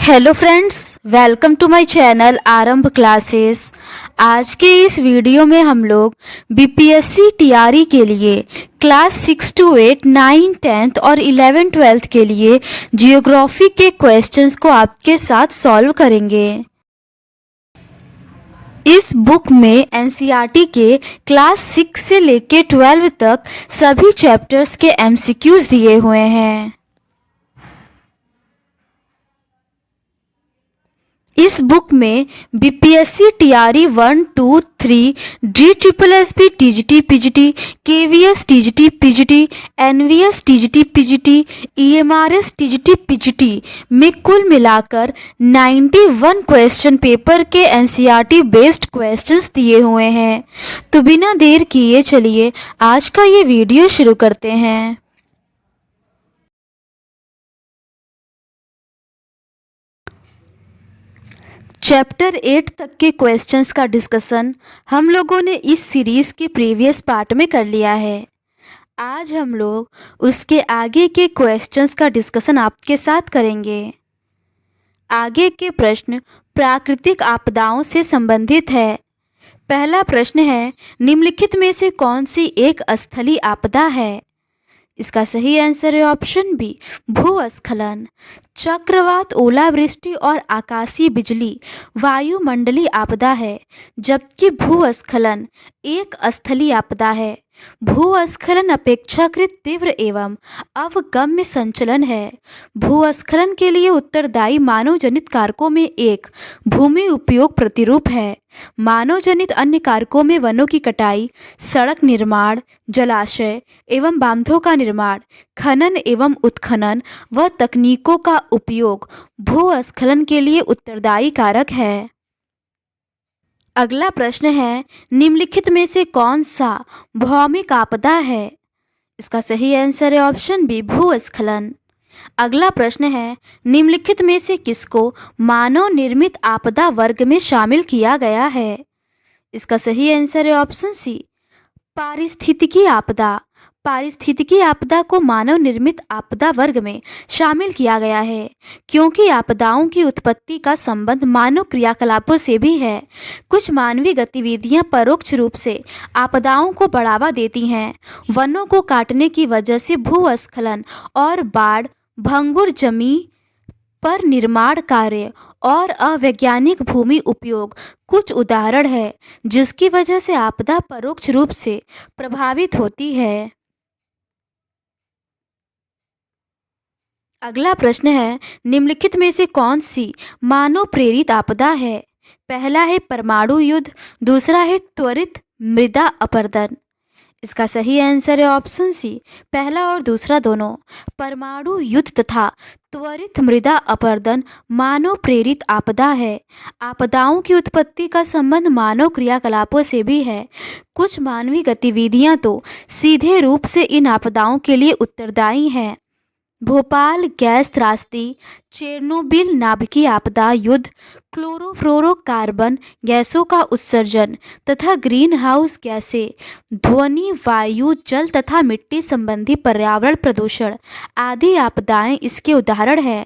Hello friends, welcome to my channel Aarambh classes. आज के इस वीडियो में हम लोग बीपीएससी टीआरई के लिए क्लास 6 to 8, 9, 10th और 11, 12th के लिए जियोग्राफी के क्वेश्चंस को आपके साथ सॉल्व करेंगे। इस बुक में एनसीईआरटी के क्लास 6 से लेके 12 तक सभी चैप्टर्स के एमसीक्यूज दिए हुए हैं। इस बुक में BPSC TRE 1, 2, 3, DSSB TGT PGT, KVS TGT PGT, NVS TGT PGT, EMRS TGT PGT में कुल मिलाकर 91 क्वेश्चन पेपर के एनसीईआरटी बेस्ड क्वेश्चंस दिए हुए हैं। तो बिना देर किए चलिए आज का ये वीडियो शुरू करते हैं। चैप्टर 8 तक के क्वेश्चंस का डिस्कशन हम लोगों ने इस सीरीज़ के प्रीवियस पार्ट में कर लिया है। आज हम लोग उसके आगे के क्वेश्चंस का डिस्कशन आपके साथ करेंगे। आगे के प्रश्न प्राकृतिक आपदाओं से संबंधित है। पहला प्रश्न है, निम्नलिखित में से कौन सी एक स्थलीय आपदा है? इसका सही आंसर है ऑप्शन बी, भूस्खलन। चक्रवात, ओलावृष्टि और आकाशीय बिजली वायुमंडलीय आपदा है, जबकि भूस्खलन एक स्थलीय आपदा है। भूस्खलन अपेक्षाकृत तीव्र एवं अवगम्य संचलन है। भूस्खलन के लिए उत्तरदायी मानव जनित कारकों में एक भूमि उपयोग प्रतिरूप है। मानव जनित अन्य कारकों में वनों की कटाई, सड़क निर्माण, जलाशय एवं बांधों का निर्माण, खनन एवं उत्खनन व तकनीकों का उपयोग भूस्खलन के लिए उत्तरदायी कारक है। अगला प्रश्न है, निम्नलिखित में से कौन सा भौमिक आपदा है? इसका सही आंसर है ऑप्शन बी, भूस्खलन। अगला प्रश्न है, निम्नलिखित में से किसको मानव निर्मित आपदा वर्ग में शामिल किया गया है? इसका सही आंसर है ऑप्शन सी, पारिस्थितिकी आपदा। पारिस्थितिकी आपदा को मानव निर्मित आपदा वर्ग में शामिल किया गया है, क्योंकि आपदाओं की उत्पत्ति का संबंध मानव क्रियाकलापों से भी है। कुछ मानवीय गतिविधियां परोक्ष रूप से आपदाओं को बढ़ावा देती हैं। वनों को काटने की वजह से भूस्खलन और बाढ़, भंगुर जमीन पर निर्माण कार्य और अवैज्ञानिक भूमि उपयोग कुछ उदाहरण है जिसकी वजह से आपदा परोक्ष रूप से प्रभावित होती है। अगला प्रश्न है, निम्नलिखित में से कौन सी मानव प्रेरित आपदा है? पहला है परमाणु युद्ध, दूसरा है त्वरित मृदा अपरदन। इसका सही आंसर है ऑप्शन सी, पहला और दूसरा दोनों। परमाणु युद्ध तथा त्वरित मृदा अपरदन मानव प्रेरित आपदा है। आपदाओं की उत्पत्ति का संबंध मानव क्रियाकलापों से भी है। कुछ मानवीय गतिविधियां तो सीधे रूप से इन आपदाओं के लिए उत्तरदायी हैं। भोपाल गैस त्रासदी, चेरनोबिल नाभिकीय आपदा, युद्ध, क्लोरोफ्लोरोकार्बन गैसों का उत्सर्जन तथा ग्रीन हाउस गैसें, ध्वनि, वायु, जल तथा मिट्टी संबंधी पर्यावरण प्रदूषण आदि आपदाएं इसके उदाहरण हैं।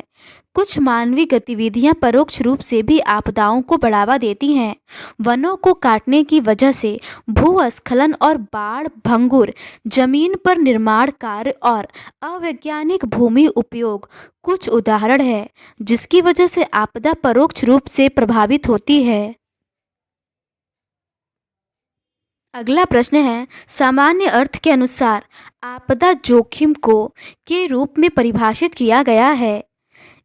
कुछ मानवीय गतिविधियां परोक्ष रूप से भी आपदाओं को बढ़ावा देती हैं। वनों को काटने की वजह से भूस्खलन और बाढ़, भंगुर जमीन पर निर्माण कार्य और अवैज्ञानिक भूमि उपयोग कुछ उदाहरण है जिसकी वजह से आपदा परोक्ष रूप से प्रभावित होती है। अगला प्रश्न है, सामान्य अर्थ के अनुसार आपदा जोखिम को के रूप में परिभाषित किया गया है।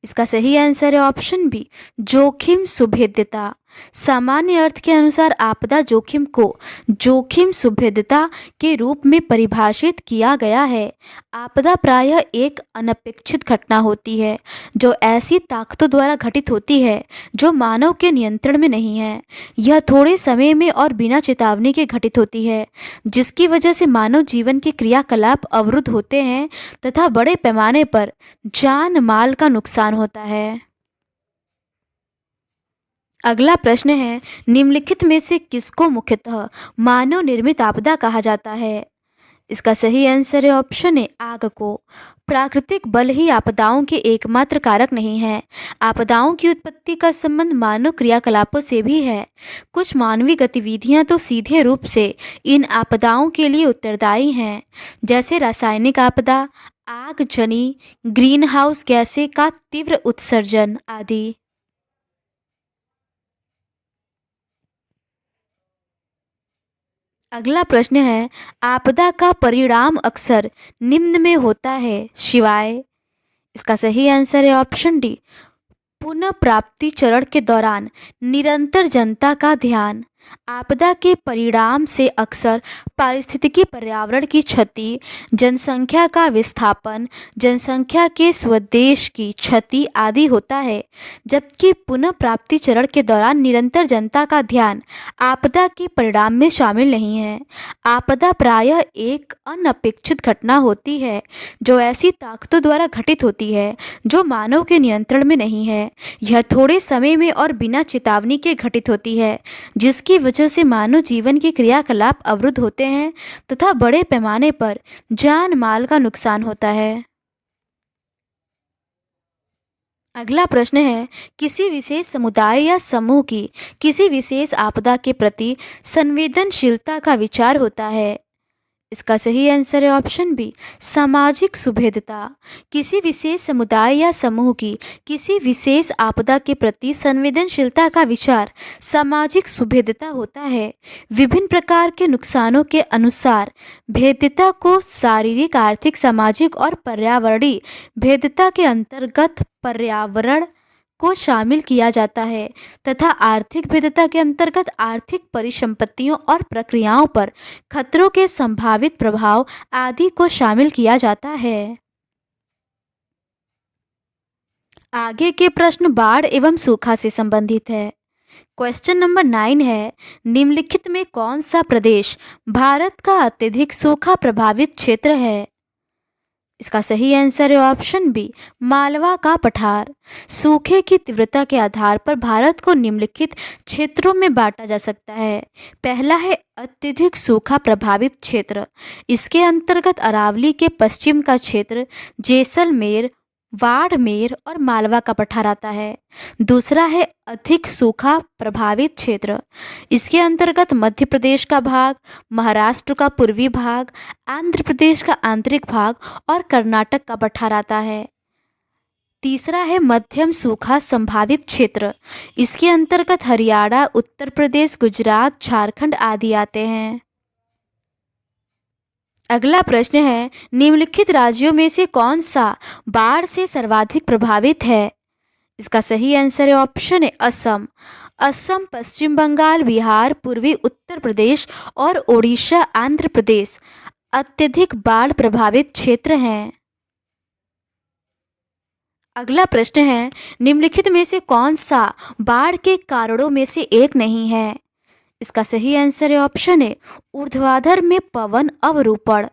इसका सही आंसर है ऑप्शन बी, जोखिम सुभेद्यता। सामान्य अर्थ के अनुसार आपदा जोखिम को जोखिम सुभेद्यता के रूप में परिभाषित किया गया है। आपदा प्रायः एक अनपेक्षित घटना होती है जो ऐसी ताकतों द्वारा घटित होती है जो मानव के नियंत्रण में नहीं है। यह थोड़े समय में और बिना चेतावनी के घटित होती है, जिसकी वजह से मानव जीवन के क्रियाकलाप अवरुद्ध होते हैं तथा बड़े पैमाने पर जान माल का नुकसान होता है। अगला प्रश्न है, निम्नलिखित में से किसको मुख्यतः मानव निर्मित आपदा कहा जाता है? इसका सही आंसर है ऑप्शन ए आग को। प्राकृतिक बल ही आपदाओं के एकमात्र कारक नहीं है। आपदाओं की उत्पत्ति का संबंध मानव क्रियाकलापों से भी है। कुछ मानवीय गतिविधियां तो सीधे रूप से इन आपदाओं के लिए उत्तरदायी हैं, जैसे रासायनिक आपदा, आगजनी, ग्रीन हाउस गैसें का तीव्र उत्सर्जन आदि। अगला प्रश्न है, आपदा का परिणाम अक्सर निम्न में होता है शिवाय। इसका सही आंसर है ऑप्शन डी पुनः प्राप्ति चरण के दौरान निरंतर जनता का ध्यान। आपदा के परिणाम से अक्सर पारिस्थितिकी पर्यावरण की क्षति, जनसंख्या का विस्थापन, जनसंख्या के स्वदेश की क्षति आदि होता है, जबकि पुनः प्राप्ति चरण के दौरान निरंतर जनता का ध्यान आपदा के परिणाम में शामिल नहीं है। आपदा प्रायः एक अनपेक्षित घटना होती है जो ऐसी ताकतों द्वारा घटित होती है जो मानव के नियंत्रण में नहीं है। यह थोड़े समय में और बिना चेतावनी के घटित होती है, जिसकी वजह से मानव जीवन के क्रियाकलाप अवरुद्ध होते हैं तथा बड़े पैमाने पर जान माल का नुकसान होता है। अगला प्रश्न है, किसी विशेष समुदाय या समूह की किसी विशेष आपदा के प्रति संवेदनशीलता का विचार होता है। इसका सही आंसर है ऑप्शन बी सामाजिक सुभेदता। किसी विशेष समुदाय या समूह की किसी विशेष आपदा के प्रति संवेदनशीलता का विचार सामाजिक सुभेदता होता है। विभिन्न प्रकार के नुकसानों के अनुसार भेद्यता को शारीरिक, आर्थिक, सामाजिक और पर्यावरणीय भेद्यता के अंतर्गत पर्यावरण को शामिल किया जाता है तथा आर्थिक भेद्यता के अंतर्गत आर्थिक परिसंपत्तियों और प्रक्रियाओं पर खतरों के संभावित प्रभाव आदि को शामिल किया जाता है। आगे के प्रश्न बाढ़ एवं सूखा से संबंधित है। क्वेश्चन नंबर 9 है, निम्नलिखित में कौन सा प्रदेश भारत का अत्यधिक सूखा प्रभावित क्षेत्र है। इसका सही आंसर है ऑप्शन बी मालवा का पठार। सूखे की तीव्रता के आधार पर भारत को निम्नलिखित क्षेत्रों में बांटा जा सकता है। पहला है अत्यधिक सूखा प्रभावित क्षेत्र। इसके अंतर्गत अरावली के पश्चिम का क्षेत्र, जैसलमेर, बाड़मेर और मालवा का पठार आता है। दूसरा है अधिक सूखा प्रभावित क्षेत्र। इसके अंतर्गत मध्य प्रदेश का भाग, महाराष्ट्र का पूर्वी भाग, आंध्र प्रदेश का आंतरिक भाग और कर्नाटक का पठार आता है। तीसरा है मध्यम सूखा संभावित क्षेत्र। इसके अंतर्गत हरियाणा, उत्तर प्रदेश, गुजरात, झारखंड आदि आते हैं। अगला प्रश्न है, निम्नलिखित राज्यों में से कौन सा बाढ़ से सर्वाधिक प्रभावित है। इसका सही आंसर है ऑप्शन है असम। असम, पश्चिम बंगाल, बिहार, पूर्वी उत्तर प्रदेश और ओडिशा, आंध्र प्रदेश अत्यधिक बाढ़ प्रभावित क्षेत्र हैं। अगला प्रश्न है, निम्नलिखित में से कौन सा बाढ़ के कारणों में से एक नहीं है। इसका सही आंसर है ऑप्शन है ऊर्ध्वाधर में पवन अवरूपण।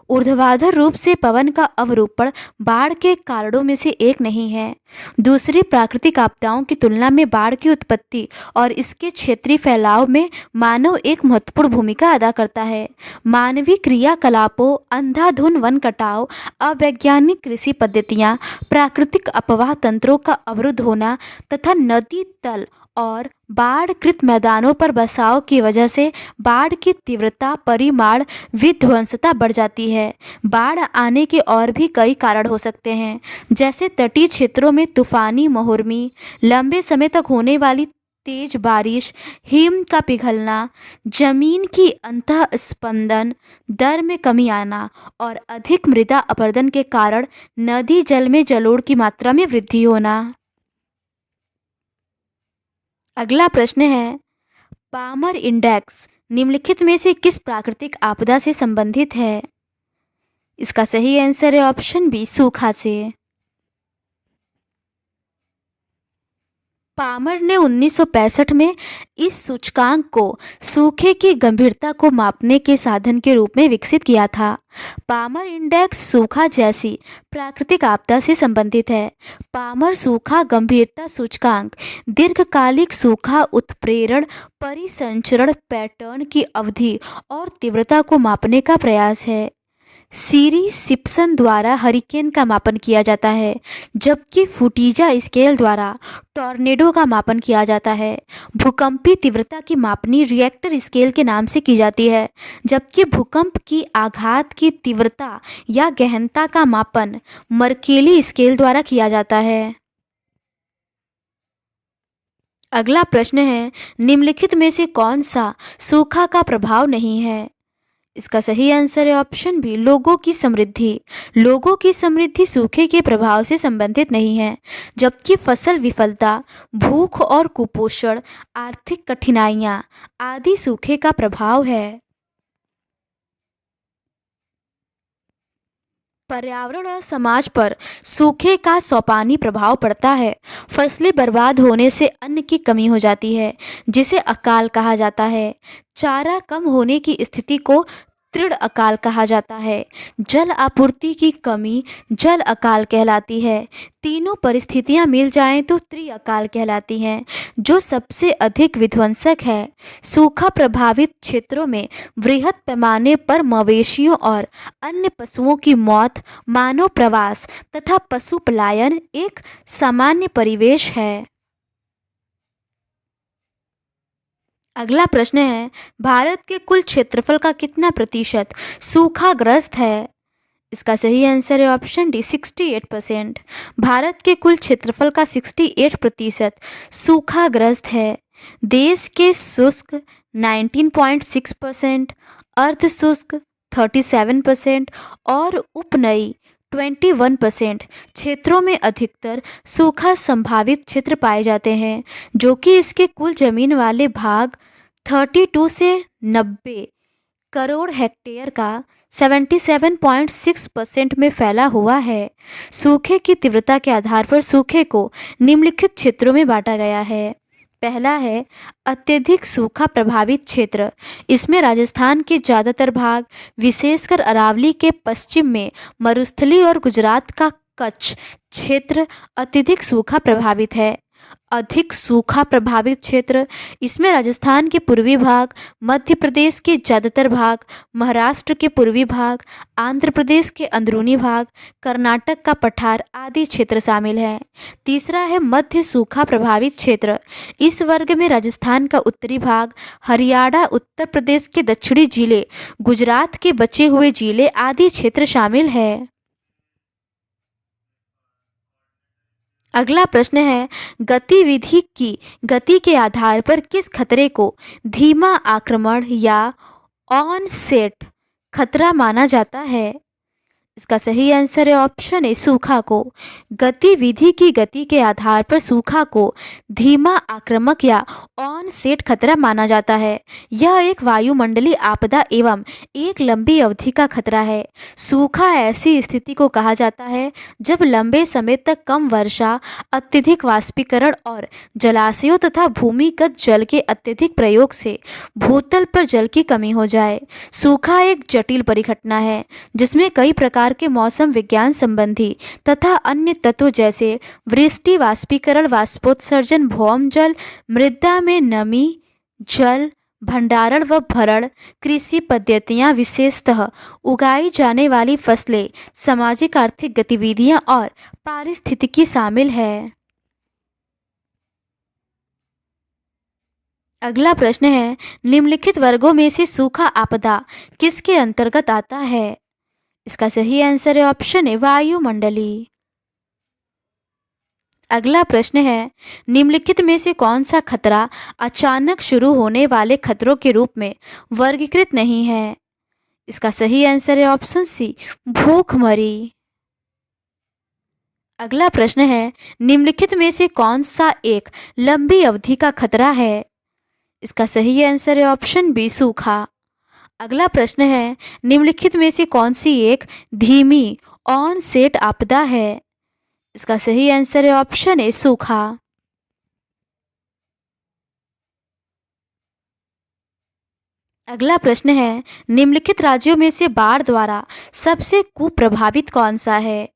ऊर्ध्वाधर रूप से पवन का अवरूपण बाढ़ के कारणों में से एक नहीं है। दूसरी प्राकृतिक आपदाओं की तुलना में बाढ़ की उत्पत्ति और इसके क्षेत्रीय फैलाव में मानव एक महत्वपूर्ण भूमिका अदा करता है। मानवीय क्रियाकलापों, अंधाधुंध वन कटाव, अवैज्ञानिक कृषि पद्धतियाँ, प्राकृतिक अपवाह तंत्रों का अवरुद्ध होना तथा नदी तल और बाढ़कृत मैदानों पर बसाव की वजह से बाढ़ की तीव्रता, परिमाण, विध्वंसता बढ़ जाती है। बाढ़ आने के और भी कई कारण हो सकते हैं, जैसे तटीय क्षेत्रों में तूफानी मौसमी, लंबे समय तक होने वाली तेज बारिश, हिम का पिघलना, जमीन की अंतः स्पंदन दर में कमी आना और अधिक मृदा अपरदन के कारण नदी जल में जलोढ़ की मात्रा में वृद्धि होना। अगला प्रश्न है, पामर इंडेक्स निम्नलिखित में से किस प्राकृतिक आपदा से संबंधित है। इसका सही आंसर है ऑप्शन बी सूखा से। पामर ने 1965 में इस सूचकांक को सूखे की गंभीरता को मापने के साधन के रूप में विकसित किया था। पामर इंडेक्स सूखा जैसी प्राकृतिक आपदा से संबंधित है। पामर सूखा गंभीरता सूचकांक दीर्घकालिक सूखा उत्प्रेरण परिसंचरण पैटर्न की अवधि और तीव्रता को मापने का प्रयास है। सीरी सिप्सन द्वारा हरिकेन का मापन किया जाता है, जबकि फुटीजा स्केल द्वारा टॉर्नेडो का मापन किया जाता है। भूकंपी तीव्रता की मापनी रिएक्टर स्केल के नाम से की जाती है, जबकि भूकंप की आघात की तीव्रता या गहनता का मापन मर्केली स्केल द्वारा किया जाता है। अगला प्रश्न है, निम्नलिखित में से कौन सा सूखा का प्रभाव नहीं है? इसका सही आंसर है ऑप्शन बी, लोगों की समृद्धि। लोगों की समृद्धि सूखे के प्रभाव से संबंधित नहीं है, जबकि फसल विफलता, भूख और कुपोषण, आर्थिक कठिनाइयां आदि सूखे का प्रभाव है। पर्यावरण और समाज पर सूखे का सोपानी प्रभाव पड़ता है। फसलें बर्बाद होने से अन्न की कमी हो जाती है, जिसे अकाल कहा जाता है। चारा कम होने की स्थिति को तृण अकाल कहा जाता है। जल आपूर्ति की कमी जल अकाल कहलाती है। तीनों परिस्थितियां मिल जाएं तो त्रि अकाल कहलाती हैं, जो सबसे अधिक विध्वंसक है। सूखा प्रभावित क्षेत्रों में वृहद पैमाने पर मवेशियों और अन्य पशुओं की मौत, मानव प्रवास तथा पशु पलायन एक सामान्य परिवेश है। अगला प्रश्न है, भारत के कुल क्षेत्रफल का कितना प्रतिशत सूखाग्रस्त है? इसका सही आंसर है ऑप्शन डी, 68%। भारत के कुल क्षेत्रफल का 68% सूखाग्रस्त है। देश के शुष्क 19.6%, अर्ध शुष्क 37% और उपनई 21% क्षेत्रों में अधिकतर सूखा संभावित क्षेत्र पाए जाते हैं, जो कि इसके कुल जमीन वाले भाग 32 से 90 करोड़ हेक्टेयर का 77.6% में फैला हुआ है। सूखे की तीव्रता के आधार पर सूखे को निम्नलिखित क्षेत्रों में बांटा गया है। पहला है अत्यधिक सूखा प्रभावित क्षेत्र। इसमें राजस्थान के ज़्यादातर भाग, विशेषकर अरावली के पश्चिम में मरुस्थली और गुजरात का कच्छ क्षेत्र अत्यधिक सूखा प्रभावित है। अधिक सूखा प्रभावित क्षेत्र, इसमें राजस्थान के पूर्वी भाग, मध्य प्रदेश के ज़्यादातर भाग, महाराष्ट्र के पूर्वी भाग, आंध्र प्रदेश के अंदरूनी भाग, कर्नाटक का पठार आदि क्षेत्र शामिल हैं। तीसरा है मध्य सूखा प्रभावित क्षेत्र। इस वर्ग में राजस्थान का उत्तरी भाग, हरियाणा, उत्तर प्रदेश के दक्षिणी जिले, गुजरात के बचे हुए जिले आदि क्षेत्र शामिल है। अगला प्रश्न है, गतिविधि की गति के आधार पर किस खतरे को धीमा आक्रमण या ऑनसेट खतरा माना जाता है? इसका सही आंसर है ऑप्शन ए, सूखा को। गतिविधि की गति के आधार पर सूखा को धीमा आक्रामक या ऑनसेट खतरा माना जाता है। यह एक वायुमंडलीय आपदा एवं एक लंबी अवधि का खतरा है। सूखा ऐसी स्थिति को कहा जाता है जब लंबे समय तक कम वर्षा, अत्यधिक वाष्पीकरण और जलाशयों तथा भूमिगत जल के अत्यधिक प्रयोग से भूतल पर जल की कमी हो जाए। सूखा एक जटिल परिघटना है जिसमें कई प्रकार के मौसम विज्ञान संबंधी तथा अन्य तत्व जैसे वृष्टि, वाष्पीकरण, वाष्पोत्सर्जन, भौम जल, मृदा में नमी, जल भंडारण व भरण, कृषि पद्धतियां, विशेषतः उगाई जाने वाली फसलें, सामाजिक आर्थिक गतिविधियां और पारिस्थितिकी शामिल है। अगला प्रश्न है, निम्नलिखित वर्गों में से सूखा आपदा किसके अंतर्गत आता है? इसका सही आंसर है ऑप्शन ए, वायुमंडलीय। अगला प्रश्न है, निम्नलिखित में से कौन सा खतरा अचानक शुरू होने वाले खतरों के रूप में वर्गीकृत नहीं है? इसका सही आंसर है ऑप्शन सी, भूखमरी। अगला प्रश्न है, निम्नलिखित में से कौन सा एक लंबी अवधि का खतरा है? इसका सही आंसर है ऑप्शन बी, सूखा। अगला प्रश्न है, निम्नलिखित में से कौन सी एक धीमी ऑनसेट आपदा है? इसका सही आंसर है ऑप्शन ए, सूखा। अगला प्रश्न है, निम्नलिखित राज्यों में से बाढ़ द्वारा सबसे कुप्रभावित कौन सा है?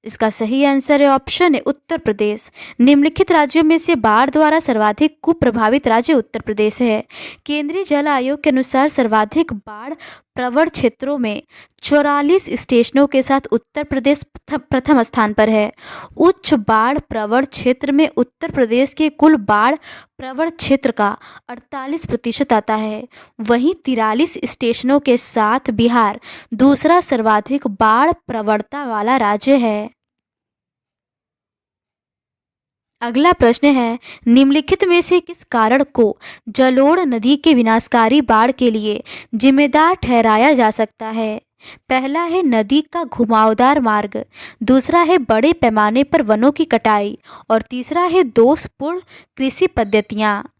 इसका सही आंसर है ऑप्शन है, उत्तर प्रदेश। निम्नलिखित राज्यों में से बाढ़ द्वारा सर्वाधिक कुप्रभावित राज्य उत्तर प्रदेश है। केंद्रीय जल आयोग के अनुसार सर्वाधिक बाढ़ प्रवण क्षेत्रों में 44 स्टेशनों के साथ उत्तर प्रदेश प्रथम स्थान पर है। उच्च बाढ़ प्रवण क्षेत्र में उत्तर प्रदेश के कुल बाढ़ प्रवण क्षेत्र का 48% आता है। वहीं 43 स्टेशनों के साथ बिहार दूसरा सर्वाधिक बाढ़ प्रवणता वाला राज्य है। अगला प्रश्न है, निम्नलिखित में से किस कारण को जलोढ़ नदी के विनाशकारी बाढ़ के लिए जिम्मेदार ठहराया जा सकता है? पहला है नदी का घुमावदार मार्ग, दूसरा है बड़े पैमाने पर वनों की कटाई और तीसरा है दोषपूर्ण कृषि पद्धतियाँ।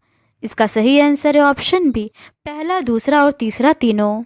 इसका सही आंसर है ऑप्शन बी, पहला, दूसरा और तीसरा तीनों।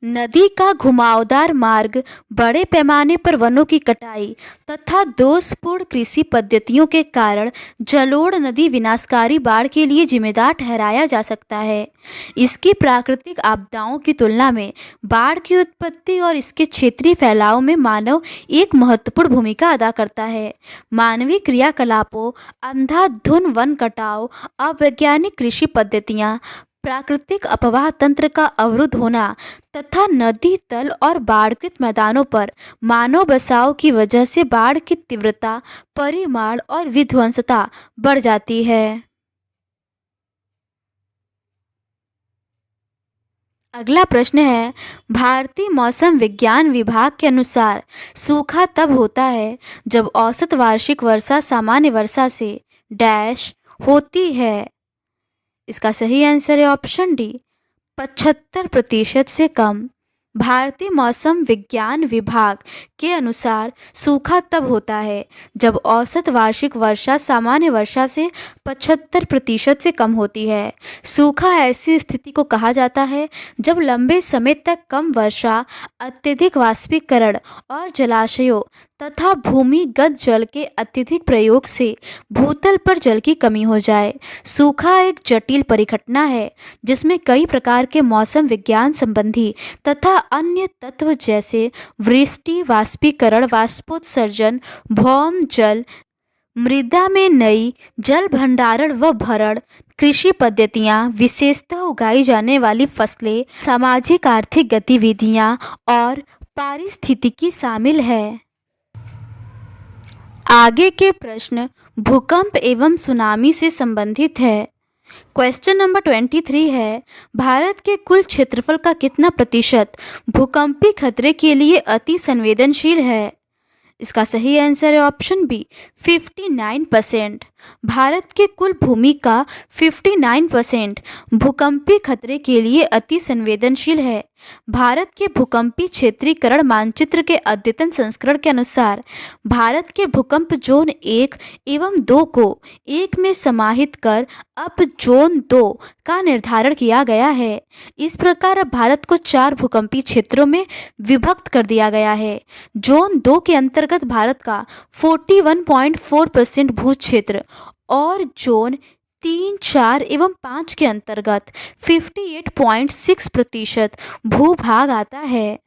नदी का घुमावदार मार्ग, बड़े पैमाने पर वनों की कटाई तथा दोषपूर्ण कृषि पद्धतियों के कारण जलोढ़ नदी विनाशकारी बाढ़ के लिए जिम्मेदार ठहराया जा सकता है। इसकी प्राकृतिक आपदाओं की तुलना में बाढ़ की उत्पत्ति और इसके क्षेत्रीय फैलाव में मानव एक महत्वपूर्ण भूमिका अदा करता है। मानवीय क्रियाकलापों, अंधाधुंध वन कटाव, अवैज्ञानिक कृषि पद्धतियाँ, प्राकृतिक अपवाह तंत्र का अवरुद्ध होना तथा नदी तल और बाढ़ग्रस्त मैदानों पर मानव बसाव की वजह से बाढ़ की तीव्रता, परिमाण और विध्वंसता बढ़ जाती है। अगला प्रश्न है, भारतीय मौसम विज्ञान विभाग के अनुसार सूखा तब होता है जब औसत वार्षिक वर्षा सामान्य वर्षा से डैश होती है। इसका सही आंसर है ऑप्शन डी, 75% से कम। भारतीय मौसम विज्ञान विभाग के अनुसार सूखा तब होता है जब औसत वार्षिक वर्षा सामान्य वर्षा से 75% से कम होती है। सूखा ऐसी स्थिति को कहा जाता है जब लंबे समय तक कम वर्षा, अत्यधिक वाष्पीकरण और जलाशयों तथा भूमिगत जल के अत्यधिक प्रयोग से भूतल पर जल की कमी हो जाए। सूखा एक जटिल परिघटना है जिसमें कई प्रकार के मौसम विज्ञान संबंधी तथा अन्य तत्व जैसे वृष्टि, वाष्पीकरण, वाष्पोत्सर्जन, भौम जल, मृदा में नई जल भंडारण व भरण, कृषि पद्धतियाँ, विशेषतः उगाई जाने वाली फसलें, सामाजिक आर्थिक गतिविधियाँ और पारिस्थितिकी शामिल है। आगे के प्रश्न भूकंप एवं सुनामी से संबंधित है। क्वेश्चन नंबर 23 है, भारत के कुल क्षेत्रफल का कितना प्रतिशत भूकंपीय खतरे के लिए अति संवेदनशील है? इसका सही आंसर है ऑप्शन बी, 59%। भारत के कुल भूमि का 59% भूकंपीय खतरे के लिए अति संवेदनशील है। भारत के भूकंपीय क्षेत्रीकरण मानचित्र के अद्यतन संस्करण के अनुसार भारत के भूकंप जोन 1 एवं 2 को एक में समाहित कर अब जोन 2 का निर्धारण किया गया है। इस प्रकार अब भारत को 4 भूकंपीय क्षेत्रों में विभक्त कर दिया गया है। जोन 2 के अंतर्गत भारत का 41.4% भू क्षेत्र और जोन 3, 4 एवं 5 के अंतर्गत 58.6% भूभाग आता है।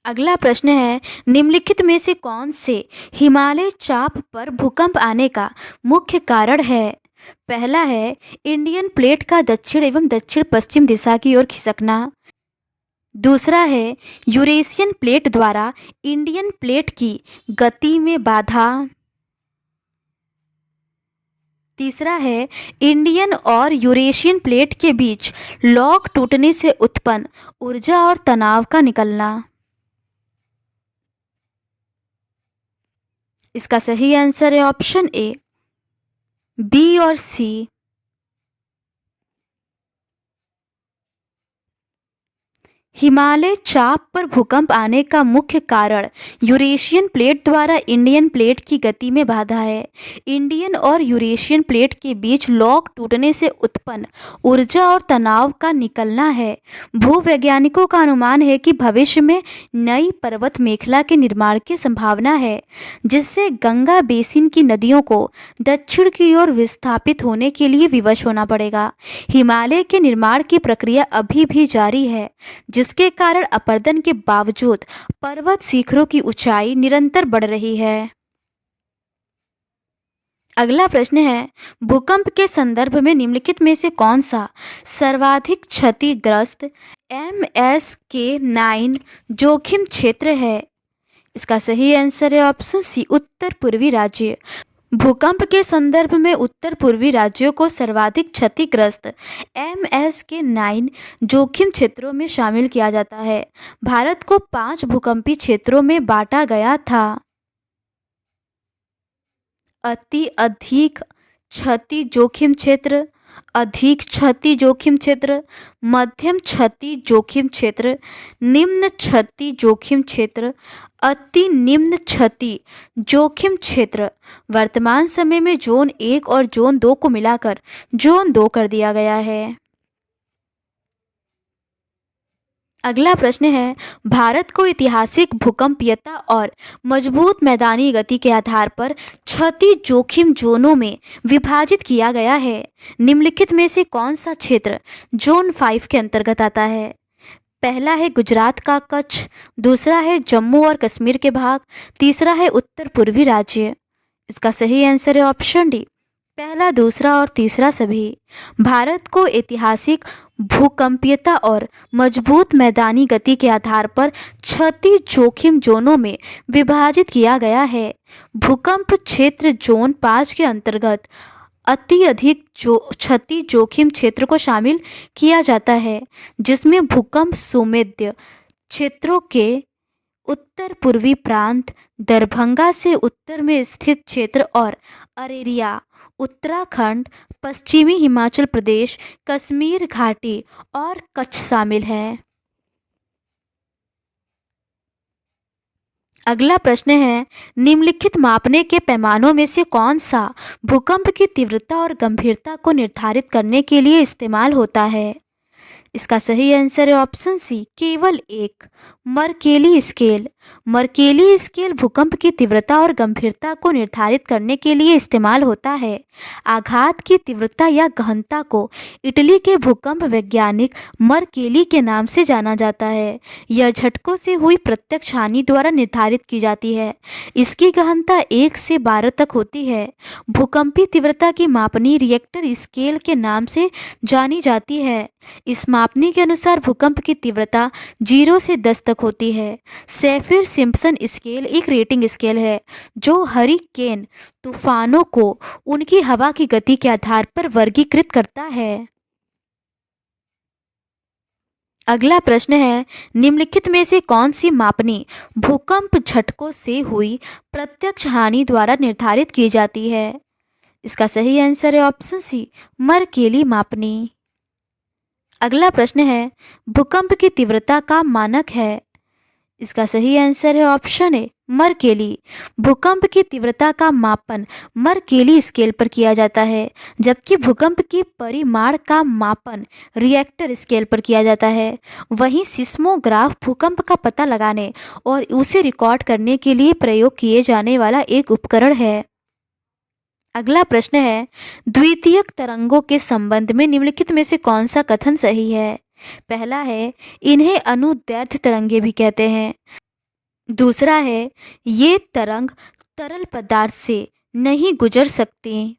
अगला प्रश्न है, निम्नलिखित में से कौन से हिमालय चाप पर भूकंप आने का मुख्य कारण है? पहला है इंडियन प्लेट का दक्षिण एवं दक्षिण पश्चिम दिशा की ओर खिसकना, दूसरा है यूरेशियन प्लेट द्वारा इंडियन प्लेट की गति में बाधा, तीसरा है इंडियन और यूरेशियन प्लेट के बीच लॉक टूटने से उत्पन्न ऊर्जा और तनाव का निकलना। इसका सही आंसर है ऑप्शन ए, बी और सी। हिमालय चाप पर भूकंप आने का मुख्य कारण यूरेशियन प्लेट द्वारा इंडियन प्लेट की गति में बाधा है। इंडियन और यूरेशियन प्लेट के बीच लॉक टूटने से उत्पन्न ऊर्जा और तनाव का निकलना है। भूवैज्ञानिकों का अनुमान है कि भविष्य में नई पर्वत मेखला के निर्माण की संभावना है, जिससे गंगा बेसिन की नदियों को दक्षिण की ओर विस्थापित होने के लिए विवश होना पड़ेगा। हिमालय के निर्माण की प्रक्रिया अभी भी जारी है, जिसके कारण अपरदन के बावजूद पर्वत शिखरों की ऊंचाई निरंतर बढ़ रही है। अगला प्रश्न है, भूकंप के संदर्भ में निम्नलिखित में से कौन सा सर्वाधिक क्षतिग्रस्त MSK9 जोखिम क्षेत्र है? इसका सही आंसर है ऑप्शन सी, उत्तर पूर्वी राज्य। भूकंप के संदर्भ में उत्तर पूर्वी राज्यों को सर्वाधिक क्षतिग्रस्त MSK9 जोखिम क्षेत्रों में शामिल किया जाता है। भारत को 5 भूकंपीय क्षेत्रों में बांटा गया था। अधिक क्षति जोखिम क्षेत्र, अधिक क्षति जोखिम क्षेत्र, मध्यम क्षति जोखिम क्षेत्र, निम्न क्षति जोखिम क्षेत्र, अति निम्न क्षति जोखिम क्षेत्र। वर्तमान समय में जोन 1 और जोन 2 को मिलाकर जोन 2 कर दिया गया है। अगला प्रश्न है, भारत को ऐतिहासिक भूकंपीयता और मजबूत मैदानी गति के आधार पर क्षति जोखिम जोनों में विभाजित किया गया है। निम्नलिखित में से कौन सा क्षेत्र जोन 5 के अंतर्गत आता है? पहला है गुजरात का कच्छ, दूसरा है जम्मू और कश्मीर के भाग, तीसरा है उत्तर पूर्वी राज्य। इसका सही आंसर है ऑप्शन डी, पहला, दूसरा और तीसरा सभी। भारत को ऐतिहासिक भूकंपीयता और मजबूत मैदानी गति के आधार पर क्षति जोखिम जोनों में विभाजित किया गया है। भूकंप क्षेत्र जोन 5 के अंतर्गत अति अधिक क्षति जोखिम क्षेत्र को शामिल किया जाता है, जिसमें भूकंप सुमेध्य क्षेत्रों के उत्तर पूर्वी प्रांत, दरभंगा से उत्तर में स्थित क्षेत्र और अरेरिया, उत्तराखंड, पश्चिमी हिमाचल प्रदेश, कश्मीर घाटी और कच्छ शामिल है। अगला प्रश्न है, निम्नलिखित मापने के पैमानों में से कौन सा भूकंप की तीव्रता और गंभीरता को निर्धारित करने के लिए इस्तेमाल होता है? इसका सही आंसर है ऑप्शन सी, केवल एक, मर्केली स्केल। मर्केली स्केल भूकंप की तीव्रता और गंभीरता को निर्धारित करने के लिए इस्तेमाल होता है। आघात की तीव्रता या गहनता को इटली के भूकंप वैज्ञानिक मर्केली के नाम से जाना जाता है। यह झटकों से हुई प्रत्यक्ष हानि द्वारा निर्धारित की जाती है। इसकी गहनता 1 से 12 तक होती है। भूकंपी तीव्रता की मापनी रिएक्टर स्केल के नाम से जानी जाती है। इस मापनी के अनुसार भूकंप की तीव्रता 0 से 10 तक होती है। सैफिर सिम्पसन स्केल एक रेटिंग स्केल है जो हरिकेन तूफानों को उनकी हवा की गति के आधार पर वर्गीकृत करता है। अगला प्रश्न है, निम्नलिखित में से कौन सी मापनी भूकंप झटकों से हुई प्रत्यक्ष हानि द्वारा निर्धारित की जाती है? इसका सही आंसर है ऑप्शन सी, मर्केली मापनी। अगला प्रश्न है, भूकंप की तीव्रता का मानक है? इसका सही आंसर है ऑप्शन ए, मर्केली। भूकंप की तीव्रता का मापन मर्केली स्केल पर किया जाता है, जबकि भूकंप की परिमाण का मापन रिएक्टर स्केल पर किया जाता है। वहीं सिस्मोग्राफ भूकंप का पता लगाने और उसे रिकॉर्ड करने के लिए प्रयोग किए जाने वाला एक उपकरण है। अगला प्रश्न है, द्वितीयक तरंगों के संबंध में निम्नलिखित में से कौन सा कथन सही है? पहला है, इन्हें अनुदैर्ध्य तरंगे भी कहते हैं। दूसरा है, ये तरंग तरल पदार्थ से नहीं गुजर सकती।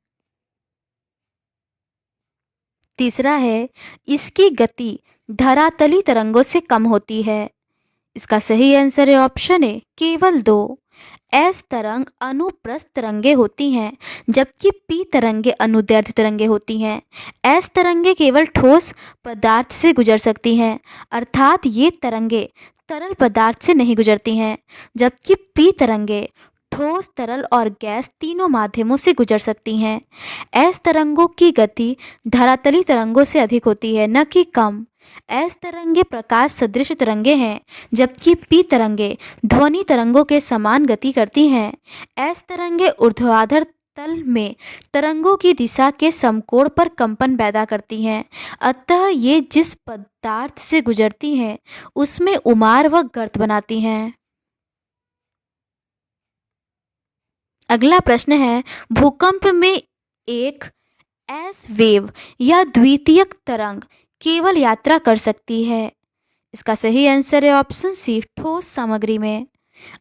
तीसरा है, इसकी गति धरातली तरंगों से कम होती है। इसका सही आंसर है ऑप्शन ए, केवल 2। एस तरंग अनुप्रस्थ तरंगे होती हैं, जबकि पी तरंगे अनुदैर्ध्य तरंगे होती हैं। एस तरंगे केवल ठोस पदार्थ से गुजर सकती हैं, अर्थात ये तरंगे तरल पदार्थ से नहीं गुजरती हैं, जबकि पी तरंगे ठोस, तरल और गैस तीनों माध्यमों से गुजर सकती हैं। एस तरंगों की गति धरातली तरंगों से अधिक होती है, न कि कम। एस तरंगे प्रकाश सदृश तरंगे हैं, जबकि पी तरंगे ध्वनि तरंगों के समान गति करती हैं। एस तरंगे ऊर्ध्वाधर तल में तरंगों की दिशा के समकोण पर कंपन पैदा करती हैं, अतः ये जिस पदार्थ से गुजरती हैं उसमें उमार व गर्त बनाती हैं। अगला प्रश्न है, भूकंप में एक एस वेव या द्वितीयक तरंग केवल यात्रा कर सकती है। इसका सही आंसर है ऑप्शन सी, ठोस सामग्री में।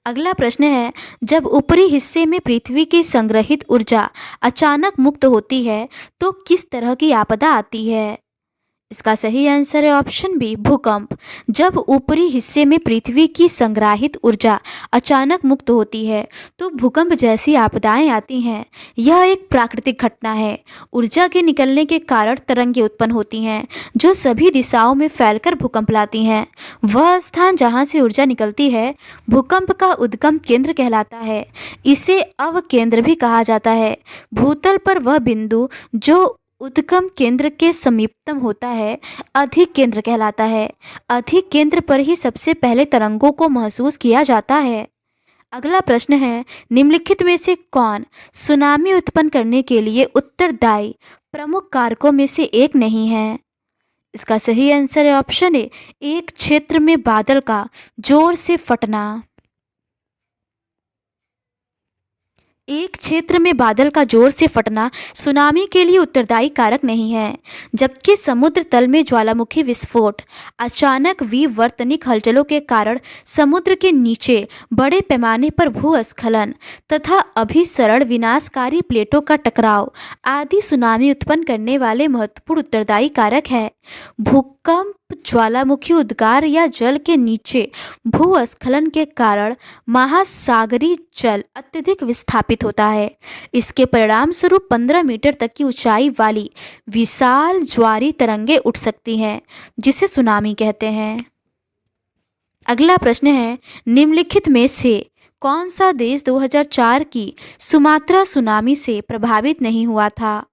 अगला प्रश्न है, जब ऊपरी हिस्से में पृथ्वी की संग्रहित ऊर्जा अचानक मुक्त होती है तो किस तरह की आपदा आती है? इसका सही आंसर है ऑप्शन बी, भूकंप। जब ऊपरी हिस्से में पृथ्वी की संग्रहित ऊर्जा अचानक मुक्त होती है तो भूकंप जैसी आपदाएं आती हैं। यह एक प्राकृतिक घटना है। ऊर्जा के निकलने के कारण तरंगें उत्पन्न होती हैं जो सभी दिशाओं में फैलकर भूकंप लाती हैं। वह स्थान जहां से ऊर्जा निकलती है भूकंप का उद्गम केंद्र कहलाता है। इसे अवकेंद्र भी कहा जाता है। भूतल पर वह बिंदु जो उद्गम केंद्र के समीपतम होता है अधिक केंद्र कहलाता है। अधिक केंद्र पर ही सबसे पहले तरंगों को महसूस किया जाता है। अगला प्रश्न है, निम्नलिखित में से कौन सुनामी उत्पन्न करने के लिए उत्तरदायी प्रमुख कारकों में से एक नहीं है? इसका सही आंसर है ऑप्शन ए, एक क्षेत्र में बादल का जोर से फटना। एक क्षेत्र में बादल का जोर से फटना सुनामी के लिए उत्तरदायी कारक नहीं है, जबकि समुद्र तल में ज्वालामुखी विस्फोट, अचानक विवर्तनिक हलचलों के कारण समुद्र के नीचे बड़े पैमाने पर भूस्खलन तथा अभिसरण विनाशकारी प्लेटों का टकराव आदि सुनामी उत्पन्न करने वाले महत्वपूर्ण उत्तरदायी कारक है। भूकंप, ज्वालामुखी उद्गार या जल के नीचे भूस्खलन के कारण महासागरीय जल अत्यधिक विस्थापित होता है। इसके परिणाम स्वरूप 15 मीटर तक की ऊंचाई वाली विशाल ज्वारी तरंगें उठ सकती हैं, जिसे सुनामी कहते हैं। अगला प्रश्न है, निम्नलिखित में से कौन सा देश 2004 की सुमात्रा सुनामी से प्रभावित नहीं हुआ था?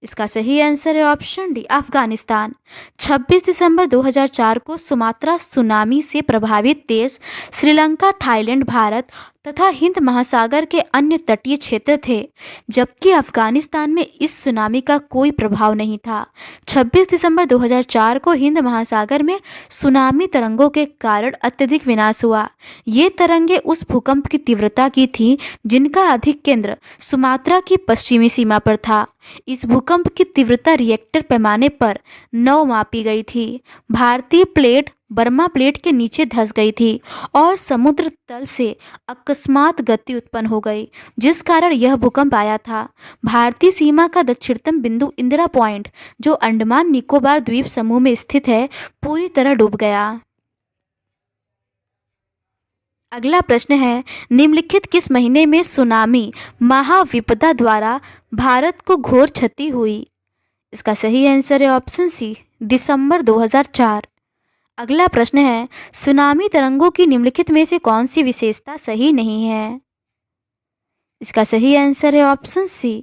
इसका सही आंसर है ऑप्शन डी, अफगानिस्तान। 26 दिसंबर 2004 को सुमात्रा सुनामी से प्रभावित देश श्रीलंका, थाईलैंड, भारत तथा हिंद महासागर के अन्य तटीय क्षेत्र थे, जबकि अफगानिस्तान में इस सुनामी का कोई प्रभाव नहीं था। 26 दिसंबर 2004 को हिंद महासागर में सुनामी तरंगों के कारण अत्यधिक विनाश हुआ। ये तरंगें उस भूकंप की तीव्रता की थीं जिनका अधिक केंद्र सुमात्रा की पश्चिमी सीमा पर था। इस भूकंप की तीव्रता रिएक्टर पैमाने पर 9 मापी गई थी। भारतीय प्लेट बर्मा प्लेट के नीचे धंस गई थी और समुद्र तल से अकस्मात गति उत्पन्न हो गई, जिस कारण यह भूकंप आया था। भारतीय सीमा का दक्षिणतम बिंदु इंदिरा पॉइंट, जो अंडमान निकोबार द्वीप समूह में स्थित है, पूरी तरह डूब गया। अगला प्रश्न है, निम्नलिखित किस महीने में सुनामी महाविपदा द्वारा भारत को घोर क्षति हुई? इसका सही आंसर है ऑप्शन सी, दिसंबर 2004। अगला प्रश्न है, सुनामी तरंगों की निम्नलिखित में से कौन सी विशेषता सही नहीं है? इसका सही आंसर है ऑप्शन सी,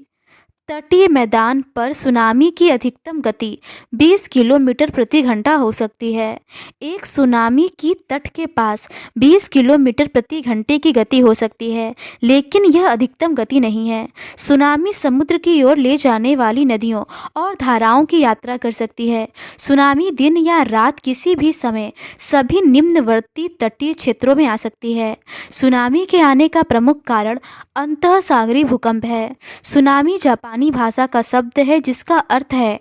तटीय मैदान पर सुनामी की अधिकतम गति 20 किलोमीटर प्रति घंटा हो सकती है। एक सुनामी की तट के पास 20 किलोमीटर प्रति घंटे की गति हो सकती है, लेकिन यह अधिकतम गति नहीं है। सुनामी समुद्र की ओर ले जाने वाली नदियों और धाराओं की यात्रा कर सकती है। सुनामी दिन या रात किसी भी समय सभी निम्नवर्ती तटीय क्षेत्रों में आ सकती है। सुनामी के आने का प्रमुख कारण अंतःसागरीय भूकंप है। सुनामी जापानी भाषा का शब्द है जिसका अर्थ है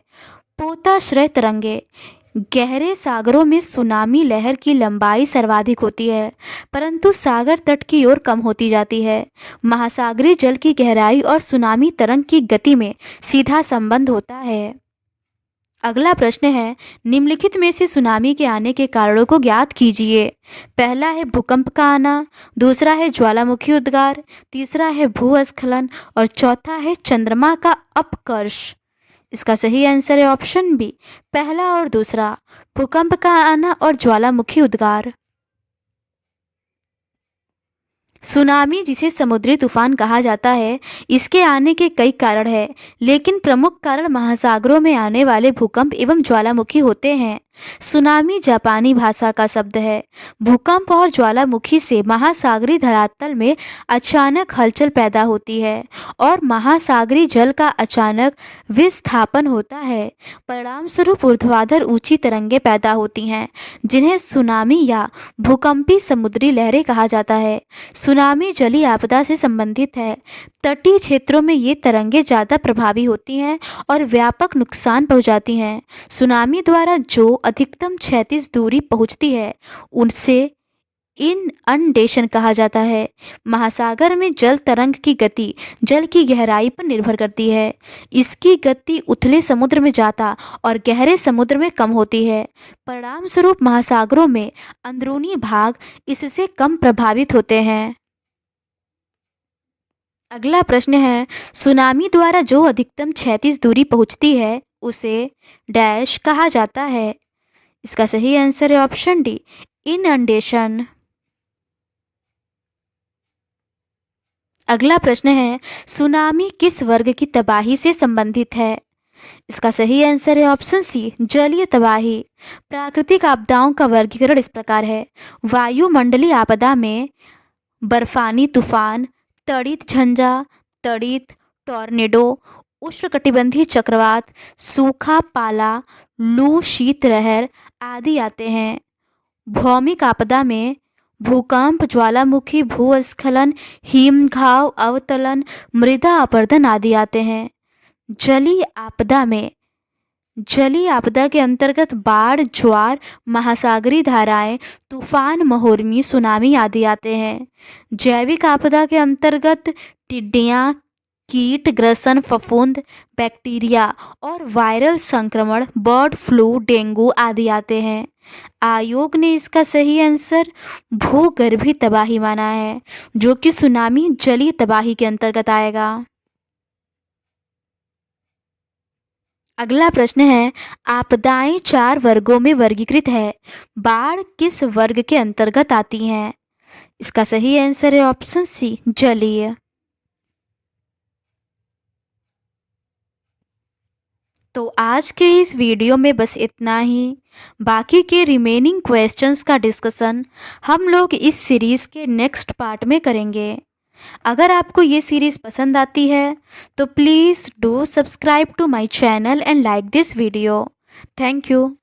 पोताश्रय तरंगे। गहरे सागरों में सुनामी लहर की लंबाई सर्वाधिक होती है, परंतु सागर तट की ओर कम होती जाती है। महासागरीय जल की गहराई और सुनामी तरंग की गति में सीधा संबंध होता है। अगला प्रश्न है, निम्नलिखित में से सुनामी के आने के कारणों को ज्ञात कीजिए। पहला है भूकंप का आना, दूसरा है ज्वालामुखी उद्गार, तीसरा है भूस्खलन और चौथा है चंद्रमा का अपकर्ष। इसका सही आंसर है ऑप्शन बी, पहला और दूसरा, भूकंप का आना और ज्वालामुखी उद्गार। सुनामी, जिसे समुद्री तूफान कहा जाता है, इसके आने के कई कारण हैं, लेकिन प्रमुख कारण महासागरों में आने वाले भूकंप एवं ज्वालामुखी होते हैं। सुनामी जापानी भाषा का शब्द है। भूकंप और ज्वालामुखी से महासागरीय धरातल में अचानक हलचल पैदा होती है और महासागरीय जल का अचानक विस्थापन होता है। परिणाम स्वरूप ऊर्ध्वाधर ऊंची तरंगें पैदा होती हैं, जिन्हें सुनामी या भूकंपी समुद्री लहरें कहा जाता है। सुनामी जलीय आपदा से संबंधित है। तटीय क्षेत्रों में ये तरंगें ज़्यादा प्रभावी होती हैं और व्यापक नुकसान पहुंचाती हैं। सुनामी द्वारा जो अधिकतम क्षैतिज दूरी पहुंचती है, उनसे इनअंडेशन कहा जाता है। महासागर में जल तरंग की गति जल की गहराई पर निर्भर करती है। इसकी गति उथले समुद्र में ज़्यादा और गहरे समुद्र में कम होती है। परिणाम स्वरूप महासागरों में अंदरूनी भाग इससे कम प्रभावित होते हैं। अगला प्रश्न है, सुनामी द्वारा जो अधिकतम क्षैतिज दूरी पहुंचती है उसे डैश कहा जाता है। इसका सही आंसर है ऑप्शन डी, इनअंडेशन। अगला प्रश्न है, सुनामी किस वर्ग की तबाही से संबंधित है। इसका सही आंसर है ऑप्शन सी, जलीय तबाही। प्राकृतिक आपदाओं का वर्गीकरण इस प्रकार है। वायुमंडलीय आपदा में बर्फानी तूफान, तड़ित झंझा, तड़ित, टॉर्नेडो, उष्णकटिबंधीय चक्रवात, सूखा, पाला, लू, शीतलहर आदि आते हैं। भौमिक आपदा में भूकंप, ज्वालामुखी, भूस्खलन, हिमघाव, अवतलन, मृदा अपरदन आदि आते हैं। जलीय आपदा के अंतर्गत बाढ़, ज्वार, महासागरीय धाराएं, तूफान, महोर्मी, सुनामी आदि आते हैं। जैविक आपदा के अंतर्गत टिड्डियां, कीट, ग्रसन, फफूंद, बैक्टीरिया और वायरल संक्रमण, बर्ड फ्लू, डेंगू आदि आते हैं। आयोग ने इसका सही आंसर भूगर्भीय तबाही माना है, जो कि सुनामी जलीय तबाही के अंतर्गत आएगा। अगला प्रश्न है, आपदाएं 4 वर्गों में वर्गीकृत है। बाढ़ किस वर्ग के अंतर्गत आती हैं। इसका सही आंसर है ऑप्शन सी, जलीय। तो आज के इस वीडियो में बस इतना ही। बाकी के रिमेनिंग क्वेश्चंस का डिस्कशन हम लोग इस सीरीज़ के नेक्स्ट पार्ट में करेंगे। अगर आपको ये सीरीज़ पसंद आती है तो please do subscribe to my channel and like this video. Thank you.